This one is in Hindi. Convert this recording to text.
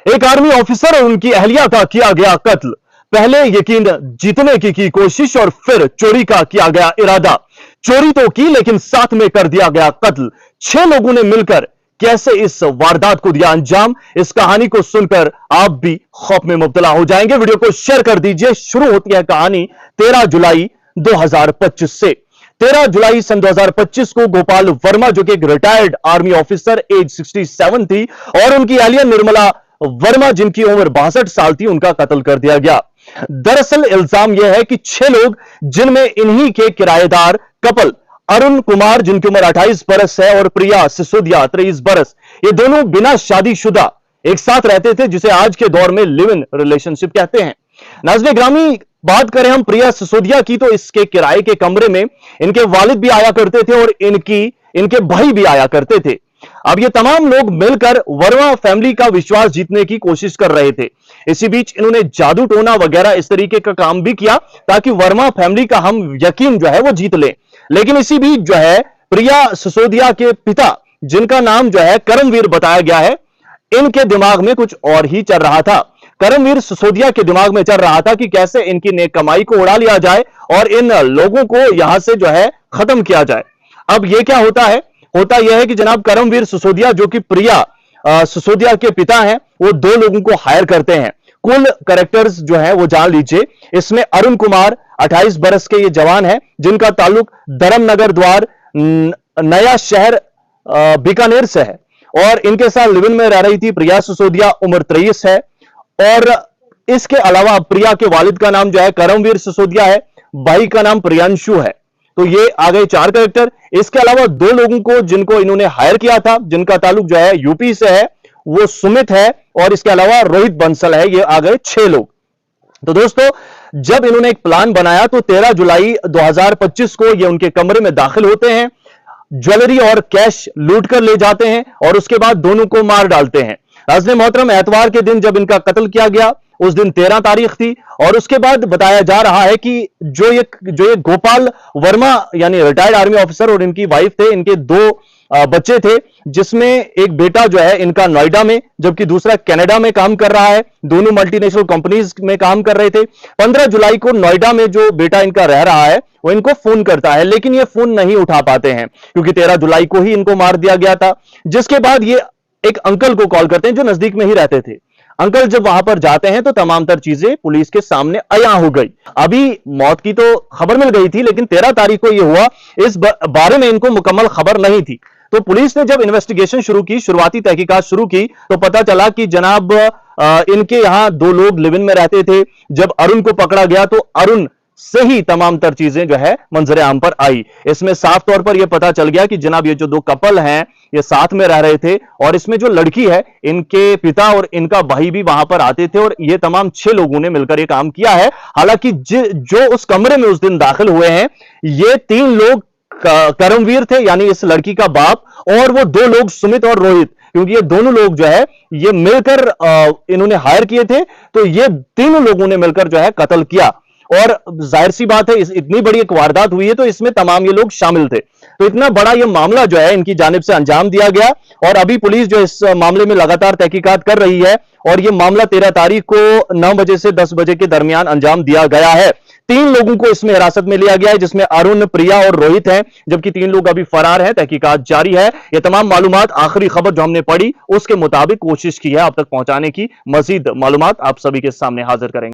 एक आर्मी ऑफिसर और उनकी अहलिया का किया गया कत्ल। पहले यकीन जीतने की कोशिश और फिर चोरी का किया गया इरादा। चोरी तो की लेकिन साथ में कर दिया गया कत्ल। 6 लोगों ने मिलकर कैसे इस वारदात को दिया अंजाम, इस कहानी को सुनकर आप भी खौफ में मुब्तला हो जाएंगे। वीडियो को शेयर कर दीजिए। शुरू होती है कहानी 13 जुलाई 2025 से। 13 जुलाई सन 2025 को गोपाल वर्मा, जो कि एक रिटायर्ड आर्मी ऑफिसर, एज 67 थी, और उनकी अहलिया निर्मला वर्मा, जिनकी उम्र 62 साल थी, उनका कत्ल कर दिया गया। दरअसल इल्जाम यह है कि 6 लोग, जिनमें इन्हीं के किराएदार कपल अरुण कुमार, जिनकी उम्र 28 बरस है, और प्रिया सिसोदिया 23 बरस, ये दोनों बिना शादीशुदा एक साथ रहते थे, जिसे आज के दौर में लिव इन रिलेशनशिप कहते हैं। नाज़रीन ग्रामी, बात करें हम प्रिया सिसोदिया की, तो इसके किराए के कमरे में इनके वालिद भी आया करते थे और इनके भाई भी आया करते थे। अब ये तमाम लोग मिलकर वर्मा फैमिली का विश्वास जीतने की कोशिश कर रहे थे। इसी बीच इन्होंने जादू टोना वगैरह इस तरीके का काम भी किया ताकि वर्मा फैमिली का हम यकीन जो है वो जीत लें। लेकिन इसी बीच जो है प्रिया सिसोदिया के पिता, जिनका नाम जो है करमवीर बताया गया है, इनके दिमाग में कुछ और ही चल रहा था। करमवीर सिसोदिया के दिमाग में चल रहा था कि कैसे इनकी नेक कमाई को उड़ा लिया जाए और इन लोगों को यहां से जो है खत्म किया जाए। अब यह क्या होता है, होता यह है कि जनाब करमवीर सिसोदिया, जो कि प्रिया सिसोदिया के पिता हैं, वो 2 लोगों को हायर करते हैं। कुल कैरेक्टर्स जो है वो जान लीजिए। इसमें अरुण कुमार 28 बरस के ये जवान है, जिनका ताल्लुक धर्मनगर द्वार नया शहर बीकानेर से है, और इनके साथ लिव इन में रह रही थी प्रिया सिसोदिया, उम्र 23 है। और इसके अलावा प्रिया के वालिद का नाम जो है करमवीर सिसोदिया है, भाई का नाम प्रियांशु है। तो ये आ गए 4 कैरेक्टर। इसके अलावा 2 लोगों को जिनको इन्होंने हायर किया था, जिनका ताल्लुक जो है यूपी से है, वो सुमित है, और इसके अलावा रोहित बंसल है। ये आ गए 6 लोग। तो दोस्तों, जब इन्होंने एक प्लान बनाया तो 13 जुलाई 2025 को ये उनके कमरे में दाखिल होते हैं, ज्वेलरी और कैश लूट कर ले जाते हैं, और उसके बाद दोनों को मार डालते हैं। नाज़रीन मोहतरम, एतवार के दिन जब इनका कत्ल किया गया, उस दिन 13 तारीख थी, और उसके बाद बताया जा रहा है कि जो ये गोपाल वर्मा यानी रिटायर्ड आर्मी ऑफिसर और इनकी वाइफ थे, इनके 2 बच्चे थे, जिसमें एक बेटा जो है इनका नोएडा में, जबकि दूसरा कनाडा में काम कर रहा है। दोनों मल्टीनेशनल कंपनीज में काम कर रहे थे। 15 जुलाई को नोएडा में जो बेटा इनका रह रहा है, वो इनको फोन करता है, लेकिन ये फोन नहीं उठा पाते हैं क्योंकि 13 जुलाई को ही इनको मार दिया गया था। जिसके बाद ये एक अंकल को कॉल करते हैं, जो नजदीक में ही रहते थे। अंकल जब वहां पर जाते हैं तो तमाम तर चीजें पुलिस के सामने अया हो गई। अभी मौत की तो खबर मिल गई थी, लेकिन 13 तारीख को यह हुआ, इस बारे में इनको मुकम्मल खबर नहीं थी। तो पुलिस ने जब इन्वेस्टिगेशन शुरू की, शुरुआती तहकीकात शुरू की, तो पता चला कि जनाब इनके यहां 2 लोग लिव इन में रहते थे। जब अरुण को पकड़ा गया तो अरुण से ही तमाम तर चीजें जो है मंजरे आम पर आई। इसमें साफ तौर पर यह पता चल गया कि जनाब ये जो 2 कपल हैं, ये साथ में रह रहे थे, और इसमें जो लड़की है, इनके पिता और इनका भाई भी वहां पर आते थे, और ये तमाम 6 लोगों ने मिलकर ये काम किया है। हालांकि जो उस कमरे में उस दिन दाखिल हुए हैं, ये 3 लोग करमवीर थे, यानी इस लड़की का बाप, और वो 2 लोग सुमित और रोहित, क्योंकि ये दोनों लोग जो है ये मिलकर इन्होंने हायर किए थे। तो ये तीनों लोगों ने मिलकर जो है कत्ल किया, और जाहिर सी बात है इतनी बड़ी एक वारदात हुई है तो इसमें तमाम ये लोग शामिल थे। तो इतना बड़ा ये मामला जो है इनकी जानिब से अंजाम दिया गया, और अभी पुलिस जो इस मामले में लगातार तहकीकात कर रही है, और ये मामला 13 तारीख को 9 बजे से 10 बजे के दरमियान अंजाम दिया गया है। 3 लोगों को इसमें हिरासत में लिया गया है, जिसमें अरुण, प्रिया और रोहित हैं, जबकि 3 लोग अभी फरार हैं। तहकीकात जारी है। ये तमाम मालूमात, आखिरी खबर जो हमने पढ़ी उसके मुताबिक कोशिश की है आप तक पहुंचाने की। मजीद मालूमात आप सभी के सामने हाजिर करेंगे।